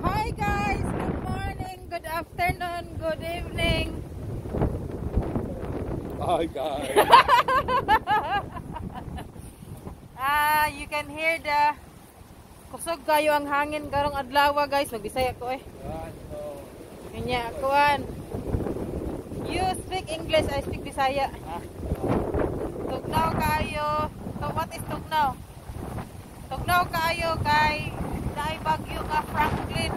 Hi guys, good morning, good afternoon, good evening. Hi guys. You can hear the kusog kayo ang hangin karong adlaw guys. Magbisaya ko eh. Kanya kuan. You speak English, I speak Bisaya. Tugnaw kayo. So what is tugnaw? Tugnaw kayo kay naay bagyo nga Franklin.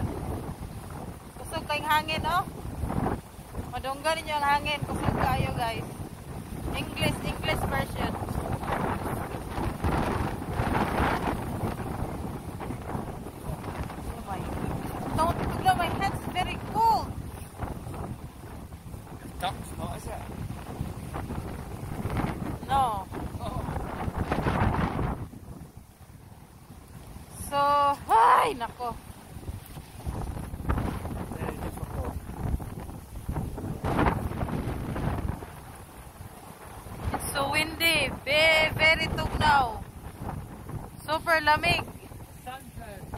Kusog kayong hangin oh. Madunggan ninyo ang hangin, kusog kayo guys. English version. Don't tugnaw, my head's very cold. Duck's not, is it? No. So, ay, nako. Very difficult. It's so windy. Very tugnaw. Super lamig.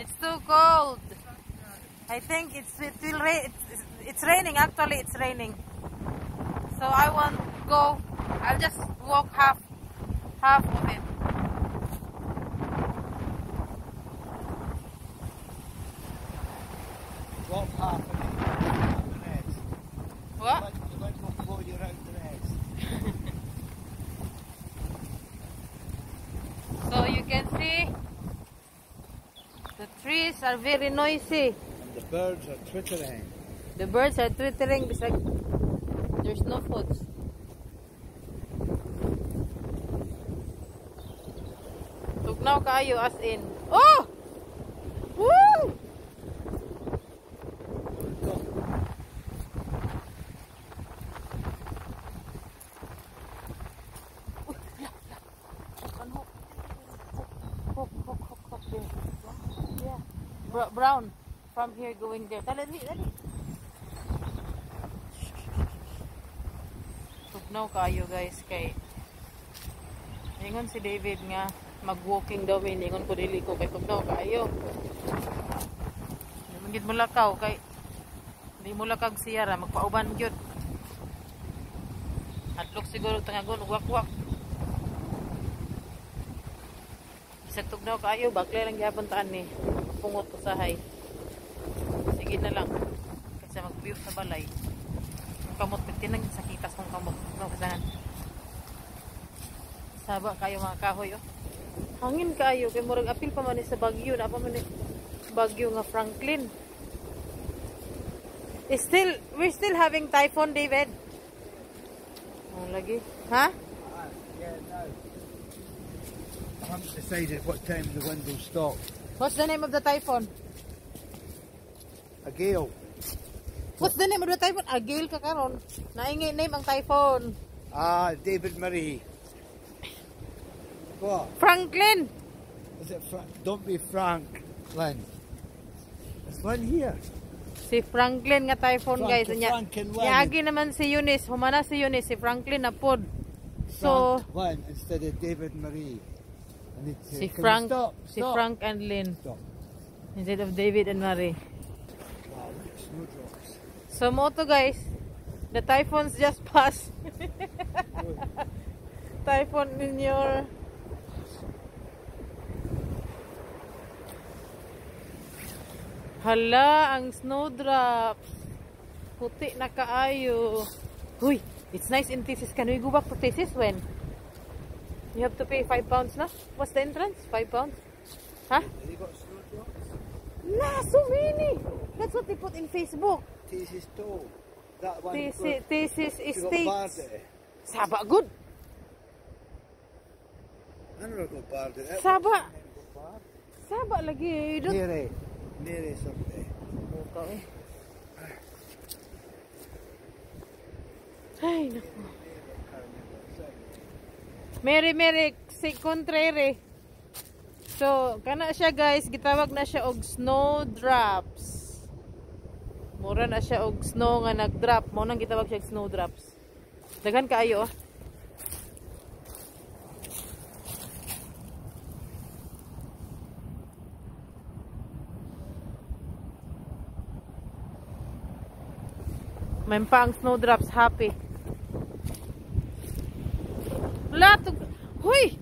It's too cold. I think it's raining. Actually, it's raining. So I won't go. I'll just walk half of it. Walk half of it. Half the rest. What? You went before you round the rest. So you can see the trees are very noisy. And the birds are twittering. The birds are twittering. It's like there's no food. Tugnaw kayo as in. Oh! Woo! Yeah. Brown. From here going there. Dali. Tugnaw kayo guys kay ingon si David nga mag-walking daw min, ingon ko dili ko kay tugnaw kayo. Gid mo lakaw kay di mo lakag siya ra magpauban gyud. Atlok siguro tangagon wak-wak. Sa tugnaw kayo bakla lang gyapon taan ni pungot usahay. Sige na lang kasi mag-view sa balay. Ang kamot tinang sakitas kong kamot. No, kasanan. Saba kayo mga kahoy oh. Hangin kayo kay murag apil pa man sa bagyo na pa man bagyo nga Franklin. We're still having typhoon, David. Oh, lagi. Ha? Yeah, no. I haven't decided what time the wind will stop. What's the name of the typhoon? A gale. What's the name of the typhoon? A gale ka karon. Naingi name ang typhoon. David Murray. What? Franklin. Is it don't be Franklin. There's one here. Si Franklin nga typhoon guys. Franklin. Yagi naman si Eunice. Humana si Eunice. Si Franklin na pod. So Frank instead of David Marie. Si Frank. Frank. Si Frank and Lynn. Stop. Instead of David and Marie. Wow, look at snowdrops. So moto guys. The typhoons just passed. Typhoon in your... Hala, ang snowdrops. Puti na kaayo. Huy, it's nice in thesis. Can we go back to thesis when? You have to pay 5 pounds na? What's the entrance? 5 pounds? Huh? They got snowdrops? Nah, so many. That's what they put in Facebook. Thesis too. That one. Thesis You got Estates. barred it. Saba, good. I never got barred it. Saba. Saba lagi. You don't... Nere someday. Bukaw eh. Ay, naku. Mary, si contrary. So, kana siya guys, gitawag na siya og snowdrops. Mura na siya og snow nga nagdrop. Mo nang gitawag siya og snowdrops. Daghan kaayo oh. May pa ang snowdrops, happy. Wala, huy!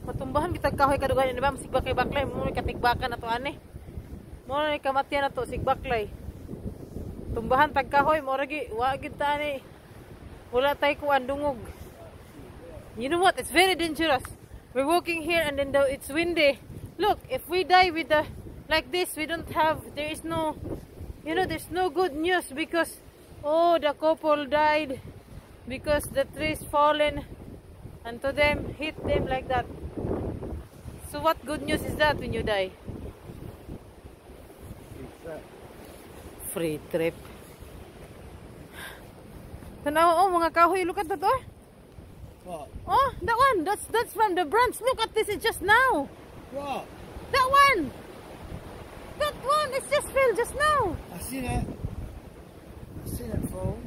Matumbahan kita kahoy kadugan, di ba? Sigbak kay baklay, muna katigbakan na to, ane. Muna kamatian na to, sigbaklay. Tumbahan tag kahoy, mura gi, wagid ta, ane. Wala tayo kuan, dungog. You know what? It's very dangerous. We're walking here and then it's windy. Look, if we die with the like this, we don't have, there is no, you know, there's no good news because, oh, the couple died because the trees fallen and to them, hit them like that. So what good news is that when you die? Free trip. Tanaw, oh, mga kahoy, look at that, oh. What? Oh, that one, that's from the branch. Look at this, it's just now. What? That one! That one! It's just fell just now! I seen it. I seen it fall.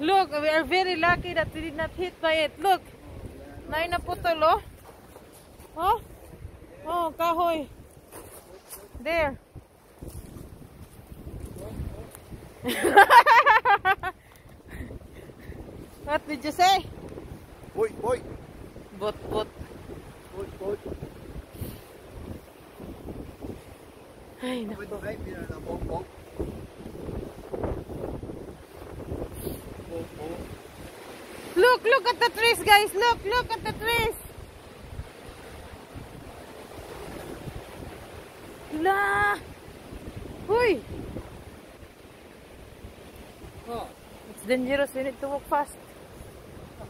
Look, we are very lucky that we did not hit by it. Look! Nain na putol, oh! Oh! Oh, kahoy! There! What did you say? Boy, boy! Bot. Boy, boy! Ay, naku. With the vape, you know, the bog, bog. Bog, bog. Look at the trees, guys. Look at the trees. La! Huy! What? It's dangerous. We need to walk fast.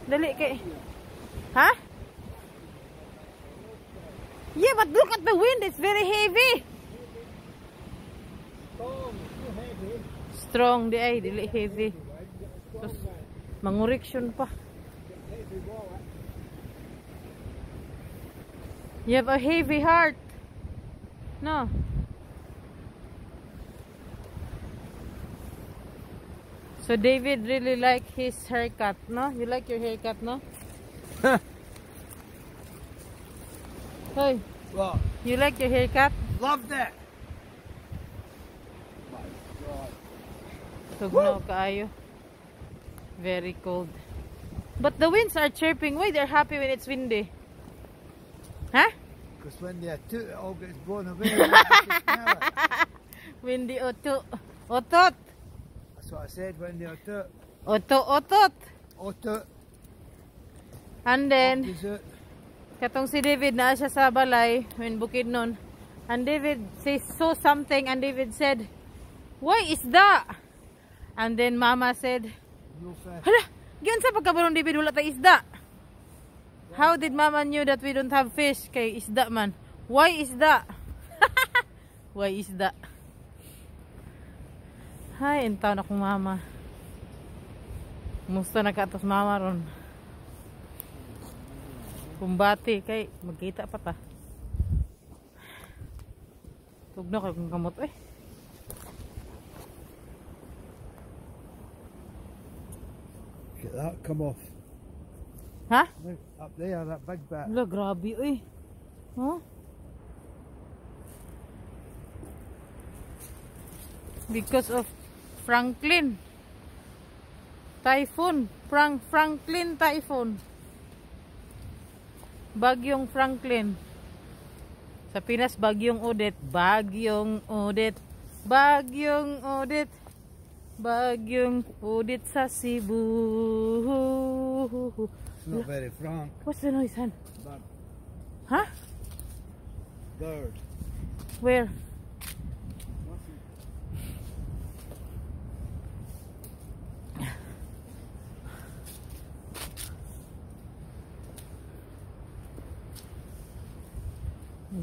Dali kay. Huh? Yeah, but look at the wind. It's very heavy. Strong di ay, dili heavy. Tapos, manguriksyon pa. You have a heavy heart. No. So David really like his haircut, no? You like your haircut, no? Hey, What? you like your haircut? Love that! Tugnaw kaayo. Very cold. But the winds are chirping. Why they're happy when it's windy? Huh? Because when they're two, it all gets blown away. And I can smell it. Windy otot. Otot. That's what I said when they're two. Otot. Auto. And then, Dessert. katong si David na siya sa balay when bukid nun. And David saw something and David said, "Why is that?" And then Mama said, No fair. "Hala, giyan sa pagkabarong David wala tay isda." How did Mama knew that we don't have fish kay isda man? Why is that? Why is that? Hay, entaw na kong Mama. Musta na katos Mama ron. Kumbati kay magkita pa ta. Tugnaw kay kung kamot eh. Get that, come off. Ha? Look, up there, that big bat. Wala, grabe eh. Huh? Because of Franklin typhoon. Franklin typhoon. Bagyong Franklin. Sa Pinas, Bagyong Odette. Bagyong Odette. Bagyong Odette. Bagyong Odette sa Cebu. It's not very frank. What's the noise, hon? But Huh? bird. Where?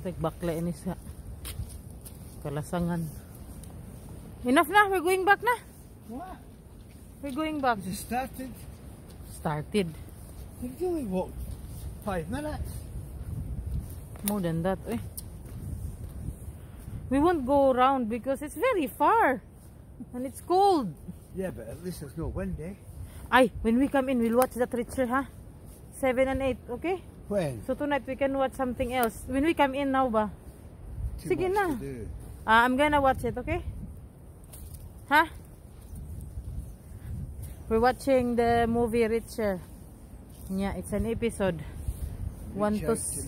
Bakla ini sa kalasangan. Enough na, we're going back na. What? We're going back. Has it started? Started. You've only walked 5 minutes. More than that, eh. We won't go around because it's very far. And it's cold. Yeah, but at least there's no wind, eh? Ay, when we come in, we'll watch that Richard, huh? 7 and 8, okay? When? So tonight we can watch something else. When we come in now ba? Too Sige much na. to do. I'm gonna watch it, okay? Huh? We're watching the movie Richer. Yeah, it's an episode. One to 6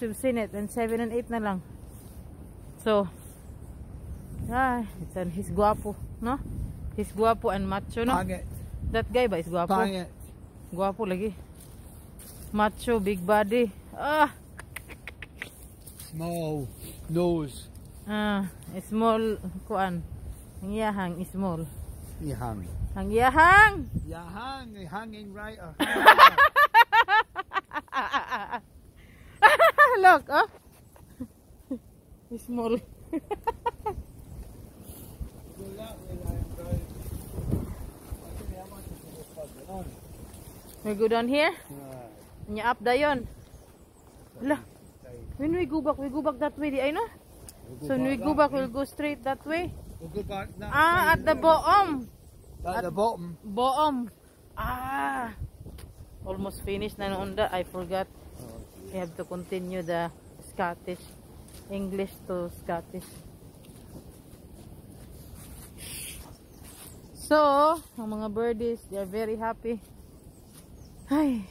we've seen it, and 7 and 8 na lang. So, he's guapo, no? He's guapo and macho, no? Pangit. That guy ba is guapo? Pangit. Guapo lagi. Macho, big body. Small nose. Small kuan. Ang iyahang small. Yahang. Ang iyahang. Yahang, hanging right. Look, oh. Small. We go down here. Nya up dayon. Hala. When we go back that way, di ay no? So when we go back, we'll go straight that way. We'll go back now. At the bottom. At the bottom. Bottom. Almost finished na noon da. I forgot. We have to continue the Scottish. English to Scottish. So, ang mga birdies, they are very happy. Ay,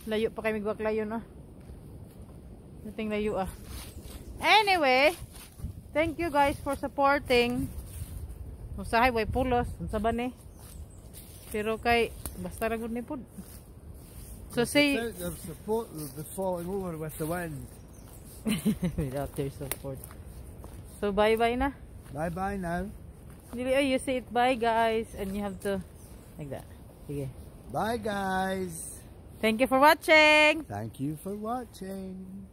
layo pa kami magbaklayon, Nating layo, Anyway, thank you guys for supporting. Usahay, way pulos. Unsa ba ni? Pero kay, basta ragod ni po. So, say... The support will be falling over with the wind. Without their support. So, bye-bye na. Bye-bye now. You say it bye, guys. And you have to... Like that. Sige. Bye, guys. Thank you for watching. Thank you for watching.